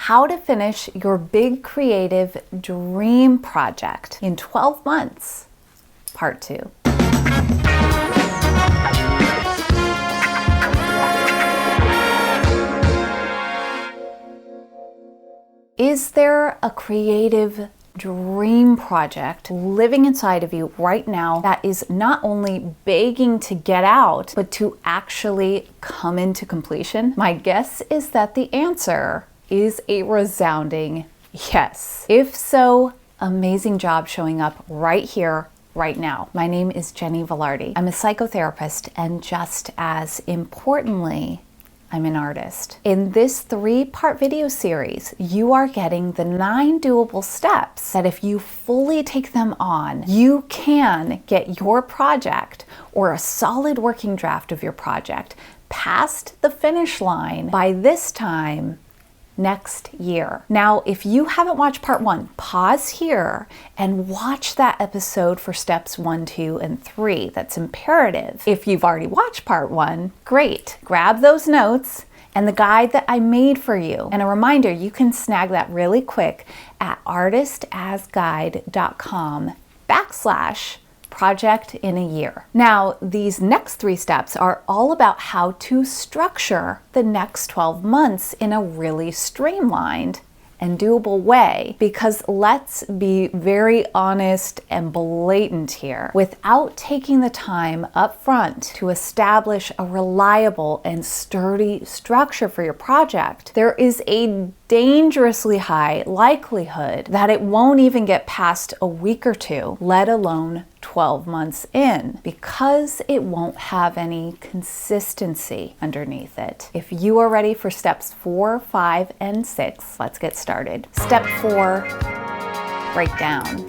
How to finish your big creative dream project in 12 months, part 2. Is there a creative dream project living inside of you right now that is not only begging to get out, but to actually come into completion? My guess is that the answer is a resounding yes. If so, amazing job showing up right here, right now. My name is Jenny Velarde. I'm a psychotherapist, and just as importantly, I'm an artist. In this 3-part video series, you are getting the 9 doable steps that if you fully take them on, you can get your project or a solid working draft of your project past the finish line by this time next year. Now, if you haven't watched part 1, pause here and watch that episode for steps 1, 2, and 3. That's imperative. If you've already watched part 1, great. Grab those notes and the guide that I made for you. And a reminder, you can snag that really quick at artistasguide.com/project in a year. Now, these next 3 steps are all about how to structure the next 12 months in a really streamlined and doable way, because let's be very honest and blatant here. Without taking the time up front to establish a reliable and sturdy structure for your project, there is a dangerously high likelihood that it won't even get past a week or 2, let alone 12 months in, because it won't have any consistency underneath it. If you are ready for steps 4, 5, and 6, let's get started. Step 4, breakdown.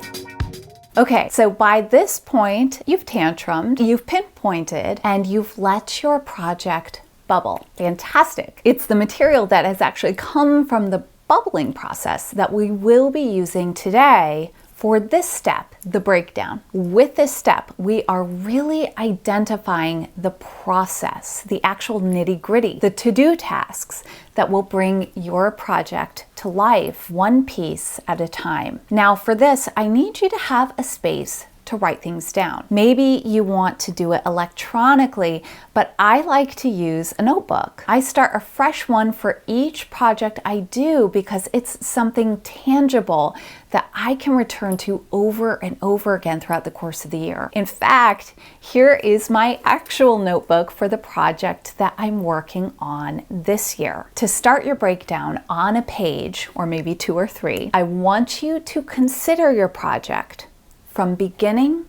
Okay, so by this point, you've tantrumed, you've pinpointed, and you've let your project bubble. Fantastic. It's the material that has actually come from the bubbling process that we will be using today for this step, the breakdown. With this step, we are really identifying the process, the actual nitty-gritty, the to-do tasks that will bring your project to life, one piece at a time. Now, for this, I need you to have a space to write things down. Maybe you want to do it electronically, but I like to use a notebook. I start a fresh one for each project I do because it's something tangible that I can return to over and over again throughout the course of the year. In fact, here is my actual notebook for the project that I'm working on this year. To start your breakdown on a page, or maybe 2 or 3, I want you to consider your project from beginning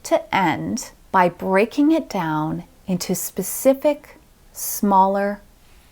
to end by breaking it down into specific, smaller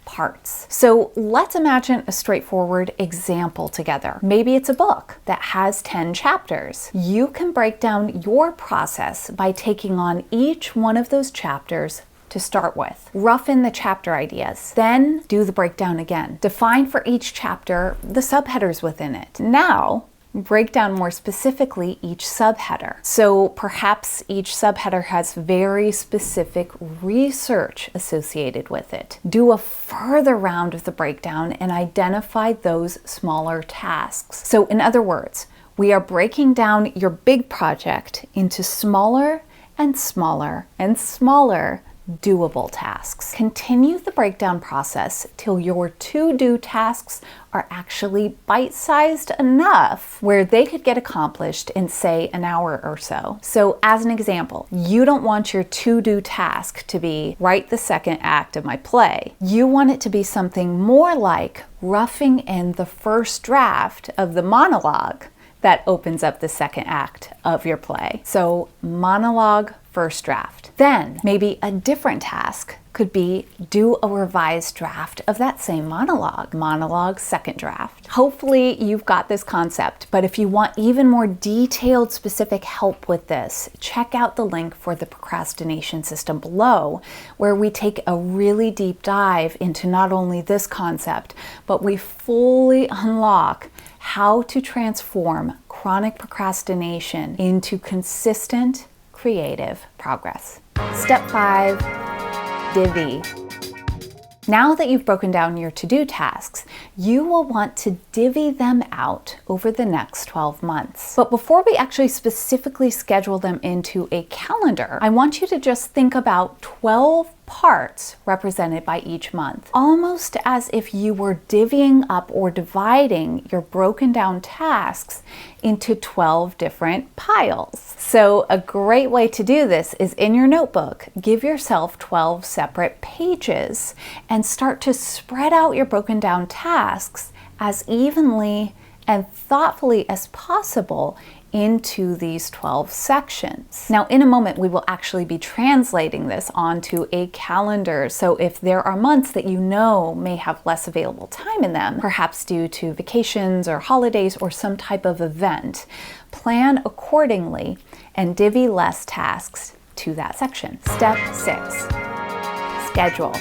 parts. So let's imagine a straightforward example together. Maybe it's a book that has 10 chapters. You can break down your process by taking on each one of those chapters to start with. Roughen the chapter ideas. Then do the breakdown again. Define for each chapter the subheaders within it. Now, break down more specifically each subheader. So perhaps each subheader has very specific research associated with it. Do a further round of the breakdown and identify those smaller tasks. So in other words, we are breaking down your big project into smaller and smaller and smaller doable tasks. Continue the breakdown process till your to-do tasks are actually bite-sized enough where they could get accomplished in, say, an hour or so. So as an example, you don't want your to-do task to be write the second act of my play. You want it to be something more like roughing in the first draft of the monologue that opens up the second act of your play. So monologue, first draft. Then maybe a different task could be do a revised draft of that same monologue, second draft. Hopefully you've got this concept, but if you want even more detailed, specific help with this, check out the link for the Procrastination System below, where we take a really deep dive into not only this concept, but we fully unlock how to transform chronic procrastination into consistent, creative progress. Step 5, Divvy. Now that you've broken down your to-do tasks, you will want to divvy them out over the next 12 months. But before we actually specifically schedule them into a calendar, I want you to just think about 12 parts represented by each month, almost as if you were divvying up or dividing your broken down tasks into 12 different piles. So a great way to do this is in your notebook, give yourself 12 separate pages and start to spread out your broken down tasks as evenly and thoughtfully as possible into these 12 sections. Now, in a moment, we will actually be translating this onto a calendar. So if there are months that you know may have less available time in them, perhaps due to vacations or holidays or some type of event, plan accordingly and divvy less tasks to that section. Step 6, schedule.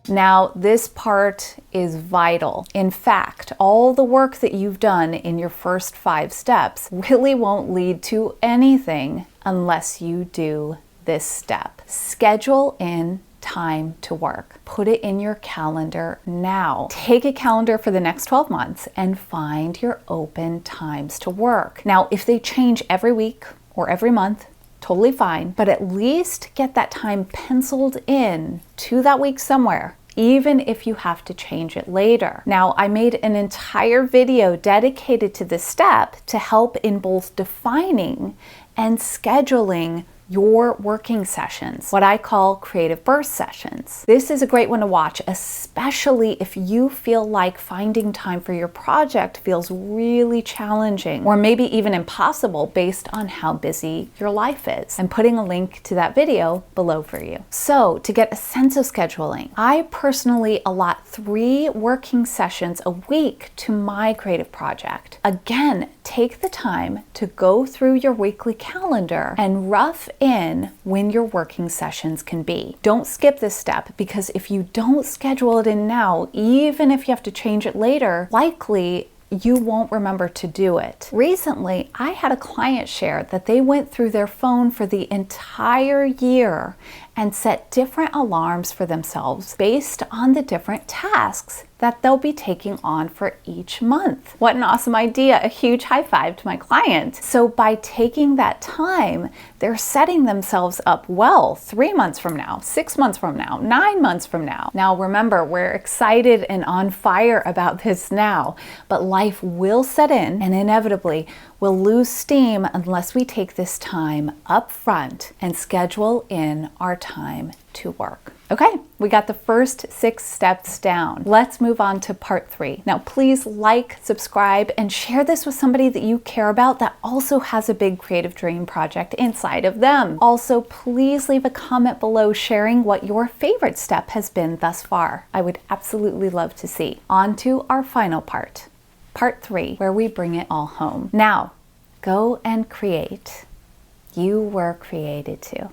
Now, this part is vital. In fact, all the work that you've done in your first 5 steps really won't lead to anything unless you do this step. Schedule in time to work. Put it in your calendar now. Take a calendar for the next 12 months and find your open times to work. Now, if they change every week or every month, totally fine, but at least get that time penciled in to that week somewhere, even if you have to change it later. Now, I made an entire video dedicated to this step to help in both defining and scheduling your working sessions, what I call creative burst sessions. This is a great one to watch, especially if you feel like finding time for your project feels really challenging or maybe even impossible based on how busy your life is. I'm putting a link to that video below for you. So to get a sense of scheduling, I personally allot 3 working sessions a week to my creative project. Again, take the time to go through your weekly calendar and rough in when your working sessions can be. Don't skip this step, because if you don't schedule it in now, even if you have to change it later, likely you won't remember to do it. Recently, I had a client share that they went through their phone for the entire year and set different alarms for themselves based on the different tasks that they'll be taking on for each month. What an awesome idea. A huge high five to my client. So by taking that time, they're setting themselves up well 3 months from now, 6 months from now, 9 months from now. Now remember, we're excited and on fire about this now, but life will set in and inevitably we'll lose steam unless we take this time up front and schedule in our time to work. Okay, we got the first 6 steps down. Let's move on to part 3. Now, please like, subscribe, and share this with somebody that you care about that also has a big creative dream project inside of them. Also, please leave a comment below sharing what your favorite step has been thus far. I would absolutely love to see. On to our final part, part 3, where we bring it all home. Now, go and create. You were created to.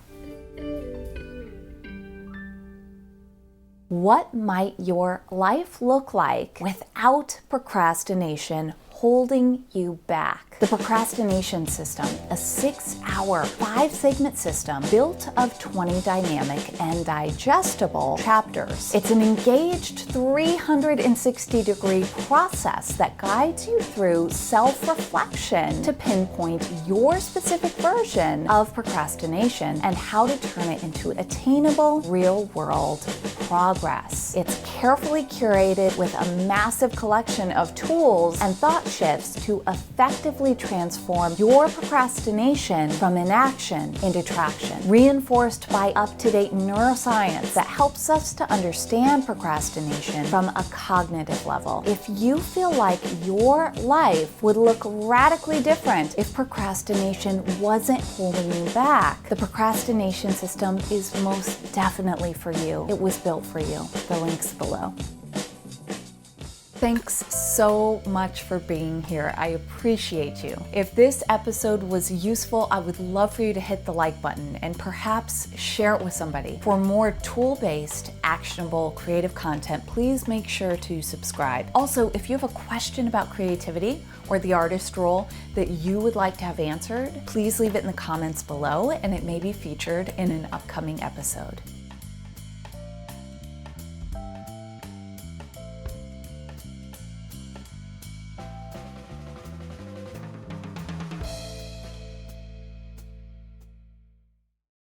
What might your life look like without procrastination holding you back? The Procrastination System, a 6-hour, 5-segment system built of 20 dynamic and digestible chapters. It's an engaged 360-degree process that guides you through self-reflection to pinpoint your specific version of procrastination and how to turn it into attainable, real-world progress. It's carefully curated with a massive collection of tools and thought shifts to effectively transform your procrastination from inaction into traction, reinforced by up-to-date neuroscience that helps us to understand procrastination from a cognitive level. If you feel like your life would look radically different if procrastination wasn't holding you back, the Procrastination System is most definitely for you. It was built for you. The link's below. Thanks so much for being here. I appreciate you. If this episode was useful, I would love for you to hit the like button and perhaps share it with somebody. For more tool-based, actionable, creative content, please make sure to subscribe. Also, if you have a question about creativity or the artist role that you would like to have answered, please leave it in the comments below and it may be featured in an upcoming episode.